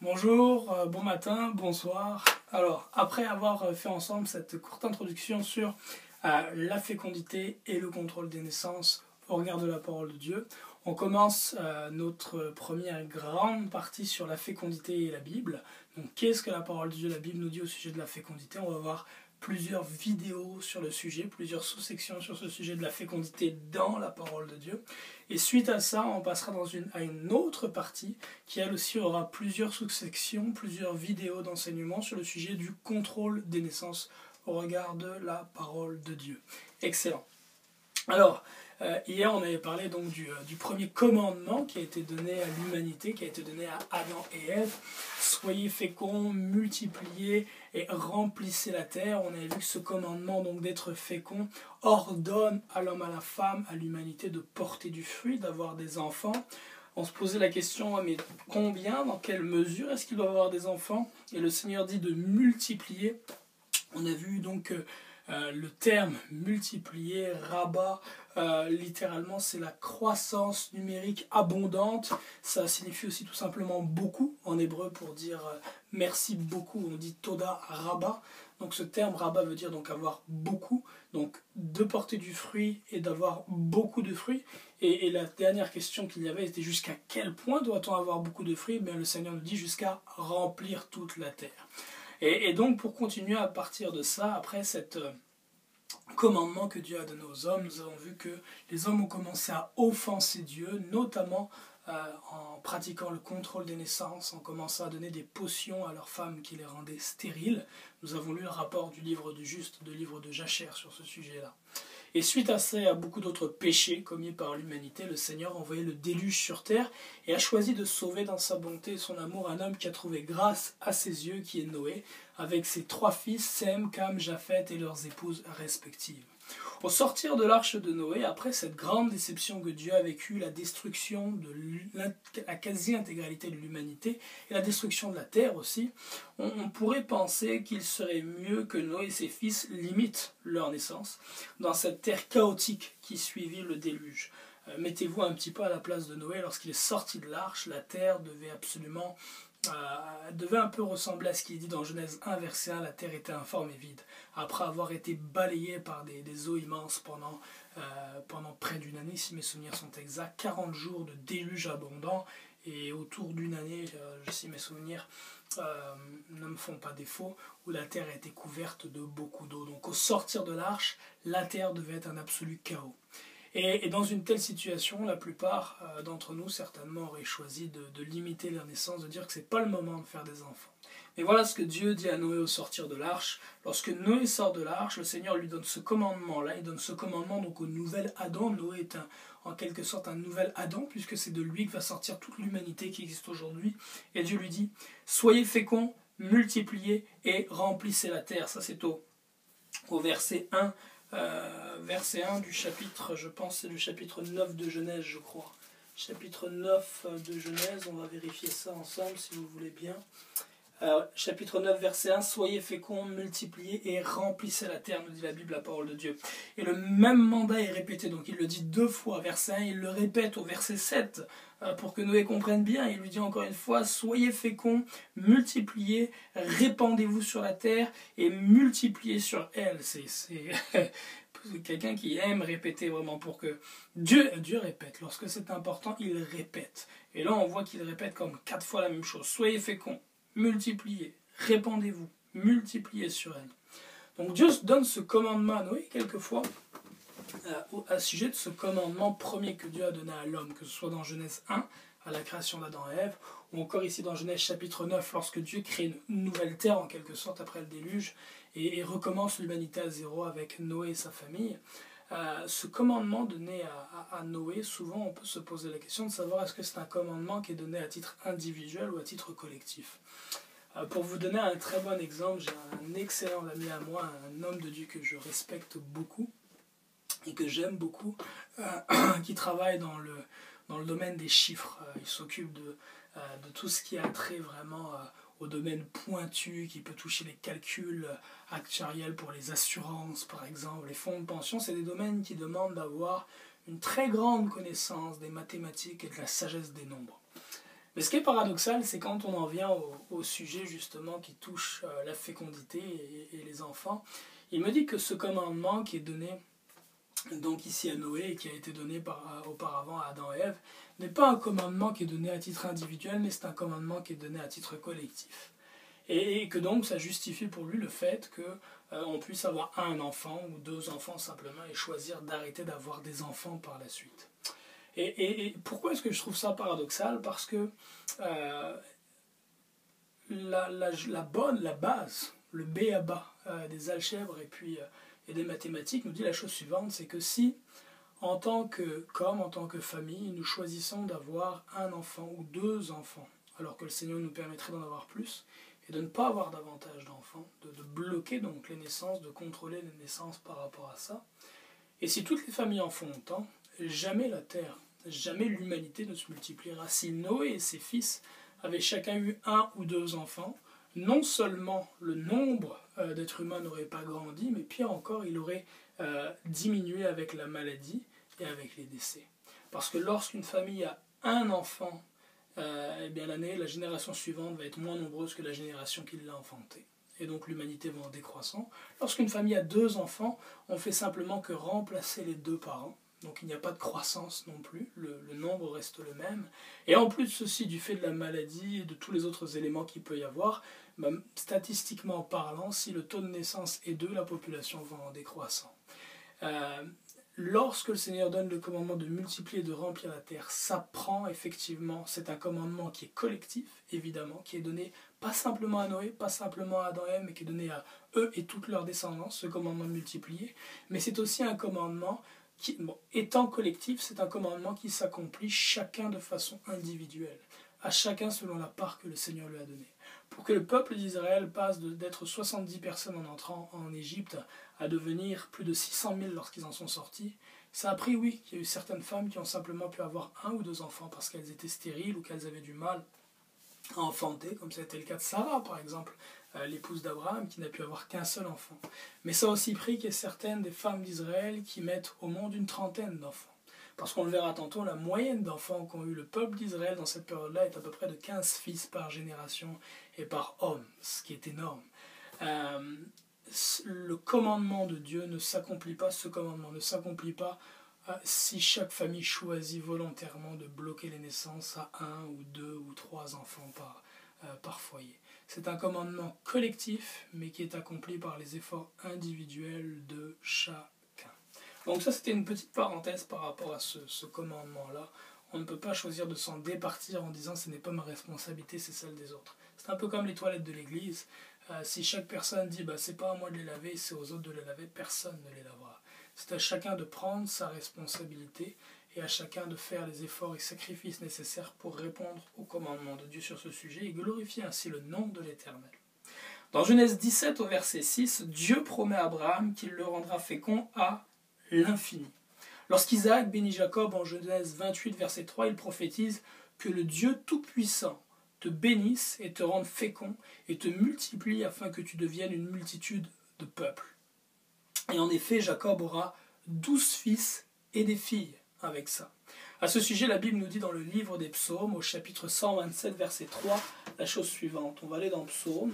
Bonjour, bon matin, bonsoir. Alors, après avoir fait ensemble cette courte introduction sur la fécondité et le contrôle des naissances au regard de la parole de Dieu, on commence notre première grande partie sur la fécondité et la Bible. Donc, qu'est-ce que la parole de Dieu, la Bible nous dit au sujet de la fécondité? On va voir plusieurs vidéos sur le sujet, plusieurs sous-sections sur ce sujet de la fécondité dans la parole de Dieu. Et suite à ça, on passera à une autre partie qui elle aussi aura plusieurs sous-sections, plusieurs vidéos d'enseignement sur le sujet du contrôle des naissances au regard de la parole de Dieu. Excellent. Alors, hier on avait parlé donc du premier commandement qui a été donné à l'humanité, qui a été donné à Adam et Ève. Soyez féconds, multipliez et remplissez la terre. On avait vu que ce commandement donc d'être fécond ordonne à l'homme, à la femme, à l'humanité de porter du fruit, d'avoir des enfants. On se posait la question, mais combien, dans quelle mesure est-ce qu'il doit avoir des enfants? Et le Seigneur dit de multiplier. On a vu donc le terme multiplier, rabat, littéralement c'est la croissance numérique abondante. Ça signifie aussi tout simplement beaucoup en hébreu pour dire merci beaucoup, on dit toda rabat. Donc ce terme rabat veut dire donc avoir beaucoup, donc de porter du fruit et d'avoir beaucoup de fruits. Et la dernière question qu'il y avait était jusqu'à quel point doit-on avoir beaucoup de fruits? Bien, le Seigneur nous dit jusqu'à remplir toute la terre. Et donc pour continuer à partir de ça, après cet commandement que Dieu a donné aux hommes, nous avons vu que les hommes ont commencé à offenser Dieu, notamment en pratiquant le contrôle des naissances, en commençant à donner des potions à leurs femmes qui les rendaient stériles. Nous avons lu le rapport du livre du Juste, du livre de Jachère sur ce sujet-là. Et suite à ça, à beaucoup d'autres péchés commis par l'humanité, le Seigneur a envoyé le déluge sur terre et a choisi de sauver dans sa bonté et son amour un homme qui a trouvé grâce à ses yeux, qui est Noé, avec ses 3 fils, Sem, Cam, Japheth et leurs épouses respectives. Au sortir de l'arche de Noé, après cette grande déception que Dieu a vécue, la destruction de la quasi-intégralité de l'humanité et la destruction de la terre aussi, on pourrait penser qu'il serait mieux que Noé et ses fils limitent leur naissance dans cette terre chaotique qui suivit le déluge. Mettez-vous un petit peu à la place de Noé. Lorsqu'il est sorti de l'arche, la terre devait un peu ressembler à ce qu'il dit dans Genèse 1, verset 1, la terre était informe et vide. Après avoir été balayée par des eaux immenses pendant près d'une année, si mes souvenirs sont exacts, 40 jours de déluge abondant, et autour d'une année, si mes souvenirs ne me font pas défaut, où la terre a été couverte de beaucoup d'eau. Donc au sortir de l'arche, la terre devait être un absolu chaos. Et dans une telle situation, la plupart d'entre nous certainement auraient choisi de limiter leur naissance, de dire que ce n'est pas le moment de faire des enfants. Mais voilà ce que Dieu dit à Noé au sortir de l'arche. Lorsque Noé sort de l'arche, le Seigneur lui donne ce commandement-là. Il donne ce commandement donc au nouvel Adam. Noé est en quelque sorte un nouvel Adam, puisque c'est de lui que va sortir toute l'humanité qui existe aujourd'hui. Et Dieu lui dit, soyez féconds, multipliez et remplissez la terre. Ça c'est au verset 1. Verset 1 du chapitre, je pense c'est le chapitre 9 de Genèse, je crois. Chapitre 9 de Genèse, on va vérifier ça ensemble si vous voulez bien. Chapitre 9, verset 1, soyez féconds, multipliez et remplissez la terre, nous dit la Bible, la parole de Dieu. Et le même mandat est répété, donc il le dit 2 fois, verset 1, il le répète au verset 7, pour que Noé comprenne bien. Il lui dit encore une fois, soyez féconds, multipliez, répandez-vous sur la terre et multipliez sur elle. C'est quelqu'un qui aime répéter vraiment pour que Dieu répète. Lorsque c'est important, il répète. Et là, on voit qu'il répète comme 4 fois la même chose. Soyez féconds, multipliez, répandez-vous, multipliez sur elle. Donc Dieu donne ce commandement à Noé quelquefois à sujet de ce commandement premier que Dieu a donné à l'homme, que ce soit dans Genèse 1, à la création d'Adam et Ève, ou encore ici dans Genèse chapitre 9, lorsque Dieu crée une nouvelle terre en quelque sorte après le déluge, et recommence l'humanité à zéro avec Noé et sa famille. Ce commandement donné à Noé, souvent on peut se poser la question de savoir est-ce que c'est un commandement qui est donné à titre individuel ou à titre collectif. Pour vous donner un très bon exemple, j'ai un excellent ami à moi, un homme de Dieu que je respecte beaucoup et que j'aime beaucoup, qui travaille dans le domaine des chiffres. Il s'occupe de tout ce qui a trait vraiment au domaine pointu, qui peut toucher les calculs actuariels pour les assurances, par exemple, les fonds de pension. C'est des domaines qui demandent d'avoir une très grande connaissance des mathématiques et de la sagesse des nombres. Mais ce qui est paradoxal, c'est quand on en vient au sujet justement qui touche la fécondité et les enfants. Il me dit que ce commandement qui est donné donc ici à Noé et qui a été donné auparavant à Adam et Ève n'est pas un commandement qui est donné à titre individuel, mais c'est un commandement qui est donné à titre collectif. Et que donc ça justifie pour lui le fait qu'on puisse avoir un enfant ou deux enfants simplement et choisir d'arrêter d'avoir des enfants par la suite. Et pourquoi est-ce que je trouve ça paradoxal? Parce que la base, le b.a.-ba des algèbres et des mathématiques nous dit la chose suivante, c'est que si en tant que famille, nous choisissons d'avoir un enfant ou deux enfants, alors que le Seigneur nous permettrait d'en avoir plus, et de ne pas avoir davantage d'enfants, de bloquer donc les naissances, de contrôler les naissances par rapport à ça, et si toutes les familles en font autant, jamais la terre, jamais l'humanité ne se multipliera. Si Noé et ses fils avaient chacun eu un ou deux enfants, non seulement le nombre d'êtres humains n'aurait pas grandi, mais pire encore, il aurait diminué avec la maladie et avec les décès. Parce que lorsqu'une famille a un enfant, eh bien la génération suivante va être moins nombreuse que la génération qui l'a enfanté. Et donc l'humanité va en décroissant. Lorsqu'une famille a deux enfants, on fait simplement que remplacer les deux parents. Donc il n'y a pas de croissance non plus, le nombre reste le même. Et en plus de ceci, du fait de la maladie et de tous les autres éléments qu'il peut y avoir, statistiquement parlant, si le taux de naissance est 2, la population va en décroissant. Lorsque le Seigneur donne le commandement de multiplier et de remplir la terre, ça prend effectivement, c'est un commandement qui est collectif, évidemment, qui est donné pas simplement à Noé, pas simplement à Adam et Ève, mais qui est donné à eux et toute leur descendance, ce commandement de multiplier. Mais c'est aussi un commandement qui, étant collectif, c'est un commandement qui s'accomplit chacun de façon individuelle, à chacun selon la part que le Seigneur lui a donnée. Pour que le peuple d'Israël passe d'être 70 personnes en entrant en Égypte à devenir plus de 600 000 lorsqu'ils en sont sortis, ça a pris, oui, il y a eu certaines femmes qui ont simplement pu avoir un ou deux enfants parce qu'elles étaient stériles ou qu'elles avaient du mal à enfanter, comme c'était le cas de Sarah, par exemple, l'épouse d'Abraham, qui n'a pu avoir qu'un seul enfant. Mais ça a aussi pris qu'il y ait certaines des femmes d'Israël qui mettent au monde une trentaine d'enfants. Parce qu'on le verra tantôt, la moyenne d'enfants qu'ont eu le peuple d'Israël dans cette période-là est à peu près de 15 fils par génération et par homme, ce qui est énorme. Le commandement de Dieu ne s'accomplit pas, ce commandement ne s'accomplit pas si chaque famille choisit volontairement de bloquer les naissances à 1 ou 2 ou 3 enfants par foyer. C'est un commandement collectif, mais qui est accompli par les efforts individuels de chacun. Donc ça, c'était une petite parenthèse par rapport à ce commandement-là. On ne peut pas choisir de s'en départir en disant « ce n'est pas ma responsabilité, c'est celle des autres ». C'est un peu comme les toilettes de l'église. Si chaque personne dit « c'est pas à moi de les laver, c'est aux autres de les laver », personne ne les lavera. C'est à chacun de prendre sa responsabilité et à chacun de faire les efforts et sacrifices nécessaires pour répondre au commandement de Dieu sur ce sujet et glorifier ainsi le nom de l'Éternel. Dans Genèse 17 au verset 6, Dieu promet à Abraham qu'il le rendra fécond à l'infini. Lorsqu'Isaac bénit Jacob en Genèse 28 verset 3, il prophétise que le Dieu Tout-Puissant te bénisse et te rende fécond et te multiplie afin que tu deviennes une multitude de peuples. Et en effet, Jacob aura 12 fils et des filles avec ça. À ce sujet, la Bible nous dit dans le livre des Psaumes, au chapitre 127, verset 3, la chose suivante. On va aller dans Psaume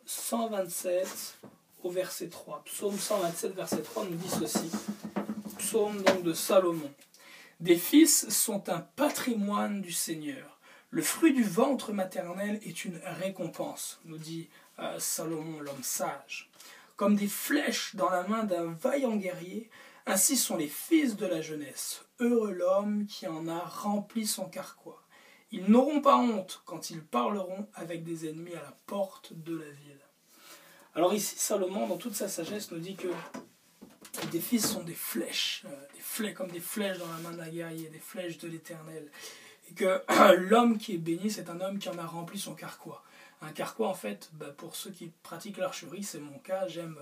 127, au verset 3. Psaume 127, verset 3 nous dit ceci. Psaume donc de Salomon. Des fils sont un patrimoine du Seigneur. Le fruit du ventre maternel est une récompense, nous dit Salomon, l'homme sage. Comme des flèches dans la main d'un vaillant guerrier, ainsi sont les fils de la jeunesse. Heureux l'homme qui en a rempli son carquois. Ils n'auront pas honte quand ils parleront avec des ennemis à la porte de la ville. Alors ici, Salomon, dans toute sa sagesse, nous dit que des fils sont des flèches comme des flèches dans la main d'un guerrier, des flèches de l'Éternel. Et que l'homme qui est béni, c'est un homme qui en a rempli son carquois. Un carquois, en fait, pour ceux qui pratiquent l'archerie, c'est mon cas, j'aime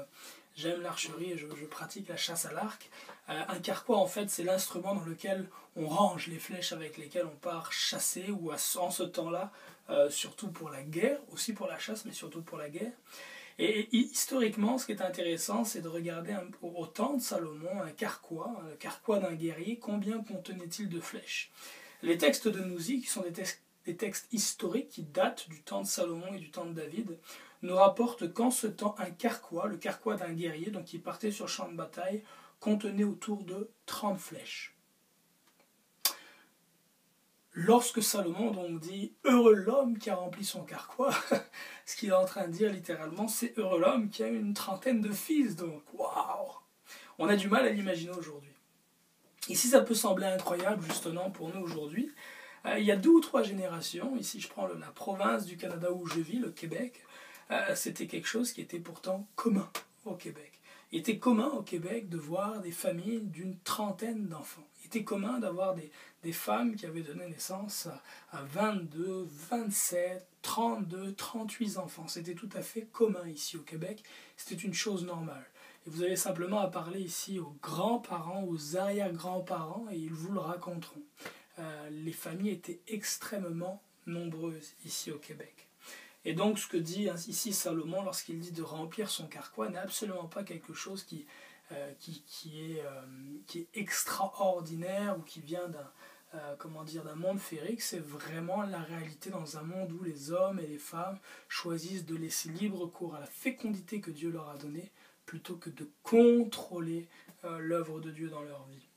l'archerie et je pratique la chasse à l'arc. Un carquois, en fait, c'est l'instrument dans lequel on range les flèches avec lesquelles on part chasser, ou en ce temps-là, surtout pour la guerre, aussi pour la chasse, mais surtout pour la guerre. Et historiquement, ce qui est intéressant, c'est de regarder au temps de Salomon, un carquois d'un guerrier, combien contenait-il de flèches. Les textes de Nouzi, qui sont des textes historiques qui datent du temps de Salomon et du temps de David, nous rapportent qu'en ce temps, un carquois, le carquois d'un guerrier, donc qui partait sur le champ de bataille, contenait autour de 30 flèches. Lorsque Salomon donc dit « Heureux l'homme qui a rempli son carquois », ce qu'il est en train de dire littéralement, c'est « Heureux l'homme qui a une trentaine de fils ». Donc, waouh! On a du mal à l'imaginer aujourd'hui. Ici, ça peut sembler incroyable, justement, pour nous aujourd'hui. Il y a 2 ou 3 générations, ici je prends la province du Canada où je vis, le Québec, c'était quelque chose qui était pourtant commun au Québec. Il était commun au Québec de voir des familles d'une trentaine d'enfants. Il était commun d'avoir des femmes qui avaient donné naissance à 22, 27, 32, 38 enfants. C'était tout à fait commun ici au Québec. C'était une chose normale. Et vous avez simplement à parler ici aux grands-parents, aux arrière-grands-parents, et ils vous le raconteront. Les familles étaient extrêmement nombreuses ici au Québec. Et donc ce que dit ici Salomon lorsqu'il dit de remplir son carquois n'est absolument pas quelque chose qui est extraordinaire ou qui vient d'un monde féerique. C'est vraiment la réalité dans un monde où les hommes et les femmes choisissent de laisser libre cours à la fécondité que Dieu leur a donnée plutôt que de contrôler l'œuvre de Dieu dans leur vie.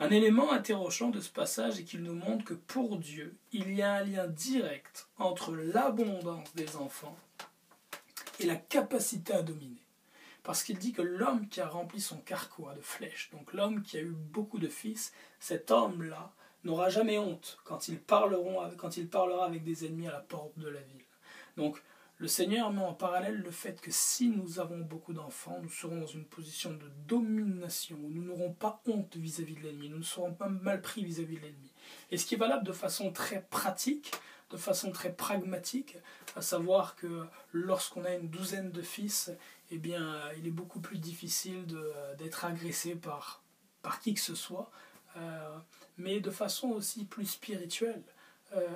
Un élément interrogeant de ce passage est qu'il nous montre que pour Dieu, il y a un lien direct entre l'abondance des enfants et la capacité à dominer. Parce qu'il dit que l'homme qui a rempli son carquois de flèches, donc l'homme qui a eu beaucoup de fils, cet homme-là n'aura jamais honte quand il parlera avec des ennemis à la porte de la ville. Donc, le Seigneur met en parallèle le fait que si nous avons beaucoup d'enfants, nous serons dans une position de domination, où nous n'aurons pas honte vis-à-vis de l'ennemi, nous ne serons pas mal pris vis-à-vis de l'ennemi. Et ce qui est valable de façon très pratique, de façon très pragmatique, à savoir que lorsqu'on a une douzaine de fils, eh bien, il est beaucoup plus difficile d'être agressé par qui que ce soit, mais de façon aussi plus spirituelle.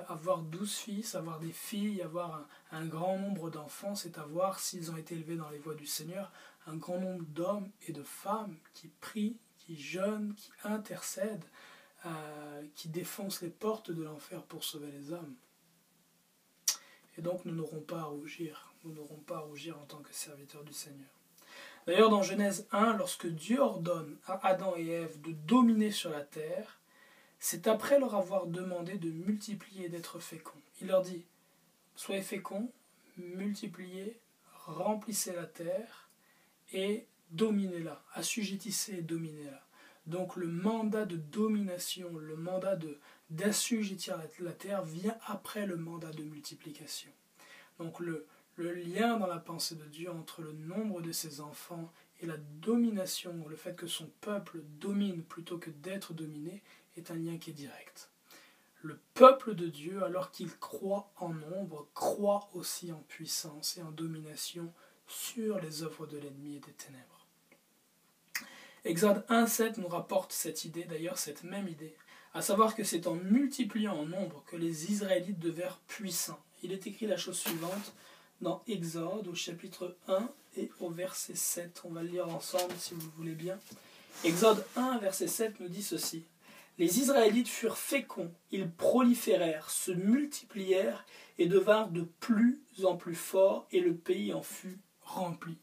Avoir 12 fils, avoir des filles, avoir un grand nombre d'enfants, c'est avoir, s'ils ont été élevés dans les voies du Seigneur, un grand nombre d'hommes et de femmes qui prient, qui jeûnent, qui intercèdent, qui défoncent les portes de l'enfer pour sauver les hommes. Et donc nous n'aurons pas à rougir, en tant que serviteurs du Seigneur. D'ailleurs dans Genèse 1, lorsque Dieu ordonne à Adam et Ève de dominer sur la terre, c'est après leur avoir demandé de multiplier et d'être féconds. Il leur dit, soyez féconds, multipliez, remplissez la terre et dominez-la, assujettissez et dominez-la. Donc le mandat de domination, le mandat d'assujettir la terre vient après le mandat de multiplication. Donc le lien dans la pensée de Dieu entre le nombre de ses enfants et la domination, le fait que son peuple domine plutôt que d'être dominé, est un lien qui est direct. Le peuple de Dieu, alors qu'il croit en nombre, croit aussi en puissance et en domination sur les œuvres de l'ennemi et des ténèbres. Exode 1,7 nous rapporte cette idée, d'ailleurs cette même idée, à savoir que c'est en multipliant en nombre que les Israélites devinrent puissants. Il est écrit la chose suivante dans Exode au chapitre 1 et au verset 7. On va le lire ensemble si vous le voulez bien. Exode 1, verset 7 nous dit ceci. Les Israélites furent féconds, ils proliférèrent, se multiplièrent et devinrent de plus en plus forts, et le pays en fut rempli.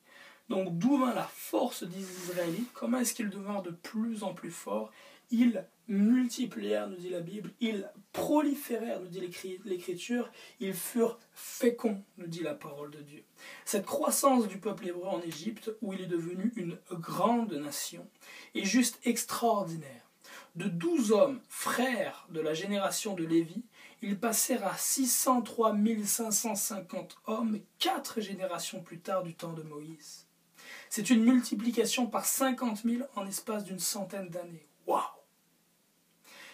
Donc d'où vint la force des Israélites? Comment est-ce qu'ils devinrent de plus en plus forts? Ils multiplièrent, nous dit la Bible, ils proliférèrent, nous dit l'Écriture, ils furent féconds, nous dit la parole de Dieu. Cette croissance du peuple hébreu en Égypte, où il est devenu une grande nation, est juste extraordinaire. De 12 hommes, frères de la génération de Lévi, ils passèrent à 603 550 hommes, 4 générations plus tard du temps de Moïse. C'est une multiplication par 50 000 en l'espace d'une centaine d'années. Waouh!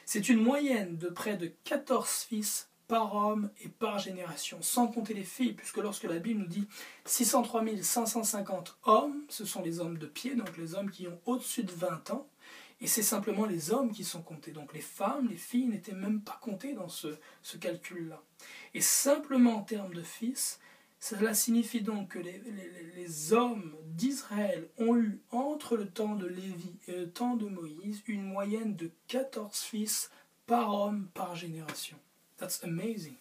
C'est une moyenne de près de 14 fils par homme et par génération, sans compter les filles, puisque lorsque la Bible nous dit 603 550 hommes, ce sont les hommes de pied, donc les hommes qui ont au-dessus de 20 ans, et c'est simplement les hommes qui sont comptés. Donc les femmes, les filles n'étaient même pas comptées dans ce calcul-là. Et simplement en termes de fils, cela signifie donc que les hommes d'Israël ont eu, entre le temps de Lévi et le temps de Moïse, une moyenne de 14 fils par homme, par génération. That's amazing.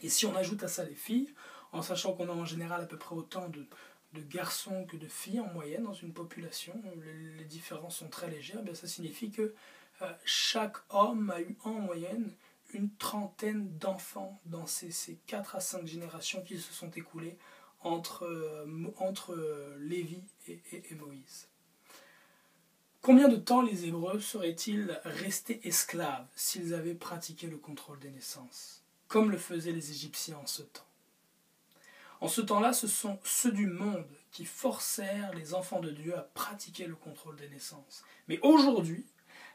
Et si on ajoute à ça les filles, en sachant qu'on a en général à peu près autant de garçons que de filles en moyenne dans une population, les différences sont très légères, bien ça signifie que chaque homme a eu en moyenne une trentaine d'enfants dans ces 4 à 5 générations qui se sont écoulées entre Lévi et Moïse. Combien de temps les Hébreux seraient-ils restés esclaves s'ils avaient pratiqué le contrôle des naissances, comme le faisaient les Égyptiens en ce temps? En ce temps-là, ce sont ceux du monde qui forcèrent les enfants de Dieu à pratiquer le contrôle des naissances. Mais aujourd'hui,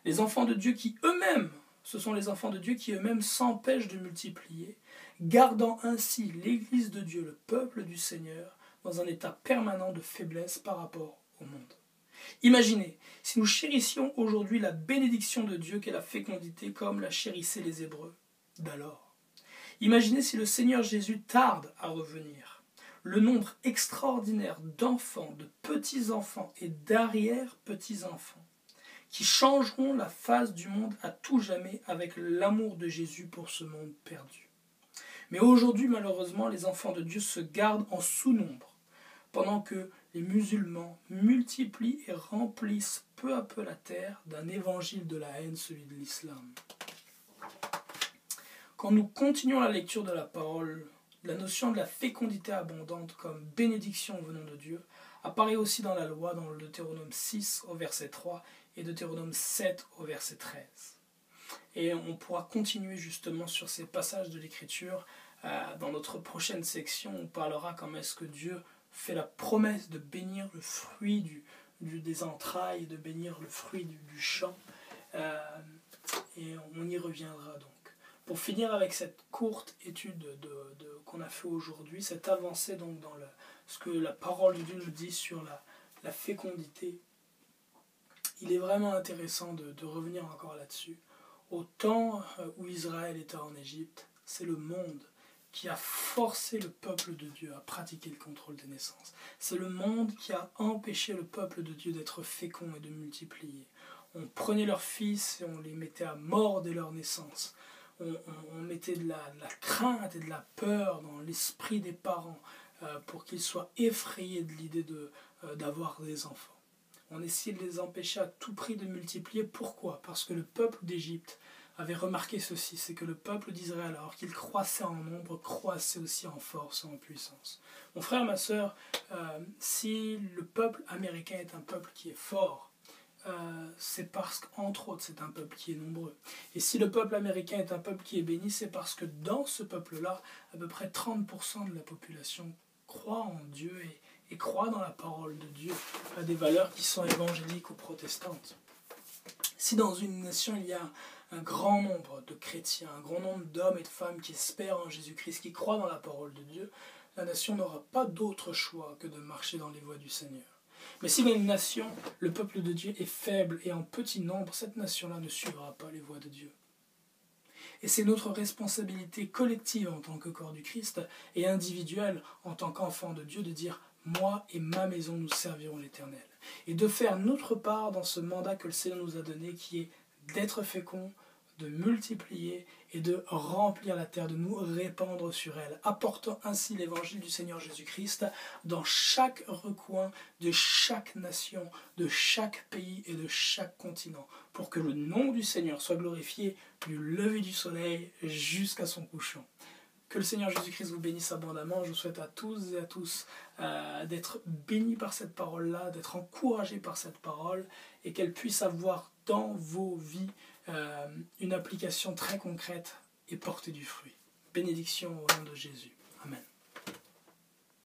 les enfants de Dieu qui eux-mêmes, ce sont les enfants de Dieu qui eux-mêmes s'empêchent de multiplier, gardant ainsi l'Église de Dieu, le peuple du Seigneur, dans un état permanent de faiblesse par rapport au monde. Imaginez, si nous chérissions aujourd'hui la bénédiction de Dieu qu'est la fécondité comme la chérissaient les Hébreux, d'alors. Imaginez si le Seigneur Jésus tarde à revenir. Le nombre extraordinaire d'enfants, de petits-enfants et d'arrière-petits-enfants qui changeront la face du monde à tout jamais avec l'amour de Jésus pour ce monde perdu. Mais aujourd'hui, malheureusement, les enfants de Dieu se gardent en sous-nombre, pendant que les musulmans multiplient et remplissent peu à peu la terre d'un évangile de la haine, celui de l'islam. Quand nous continuons la lecture de la parole, la notion de la fécondité abondante comme bénédiction venant de Dieu apparaît aussi dans la loi, dans le Deutéronome 6 au verset 3 et Deutéronome 7 au verset 13. Et on pourra continuer justement sur ces passages de l'Écriture. Dans notre prochaine section, on parlera comment est-ce que Dieu fait la promesse de bénir le fruit des entrailles, de bénir le fruit du champ. Et on y reviendra donc. Pour finir avec cette courte étude qu'on a fait aujourd'hui, cette avancée donc dans ce que la parole de Dieu nous dit sur la fécondité, il est vraiment intéressant de revenir encore là-dessus. Au temps où Israël était en Égypte, c'est le monde qui a forcé le peuple de Dieu à pratiquer le contrôle des naissances. C'est le monde qui a empêché le peuple de Dieu d'être fécond et de multiplier. On prenait leurs fils et on les mettait à mort dès leur naissance. On mettait de la crainte et de la peur dans l'esprit des parents pour qu'ils soient effrayés de l'idée d'avoir des enfants. On essayait de les empêcher à tout prix de multiplier. Pourquoi? Parce que le peuple d'Égypte avait remarqué ceci, c'est que le peuple d'Israël, alors qu'il croissait en nombre, croissait aussi en force et en puissance. Mon frère, ma sœur, si le peuple américain est un peuple qui est fort, c'est parce qu'entre autres c'est un peuple qui est nombreux. Et si le peuple américain est un peuple qui est béni, c'est parce que dans ce peuple-là, à peu près 30% de la population croit en Dieu et croit dans la parole de Dieu, à des valeurs qui sont évangéliques ou protestantes. Si dans une nation il y a un grand nombre de chrétiens, un grand nombre d'hommes et de femmes qui espèrent en Jésus-Christ, qui croient dans la parole de Dieu, la nation n'aura pas d'autre choix que de marcher dans les voies du Seigneur. Mais si dans une nation, le peuple de Dieu est faible et en petit nombre, cette nation-là ne suivra pas les voies de Dieu. Et c'est notre responsabilité collective en tant que corps du Christ et individuelle en tant qu'enfant de Dieu de dire « Moi et ma maison, nous servirons l'Éternel ». Et de faire notre part dans ce mandat que le Seigneur nous a donné qui est d'être fécond, de multiplier et de remplir la terre, de nous répandre sur elle, apportant ainsi l'évangile du Seigneur Jésus-Christ dans chaque recoin de chaque nation, de chaque pays et de chaque continent, pour que le nom du Seigneur soit glorifié du lever du soleil jusqu'à son couchant. Que le Seigneur Jésus-Christ vous bénisse abondamment. Je vous souhaite à tous et à tous d'être bénis par cette parole-là, d'être encouragés par cette parole et qu'elle puisse avoir dans vos vies une application très concrète et porter du fruit. Bénédiction au nom de Jésus. Amen.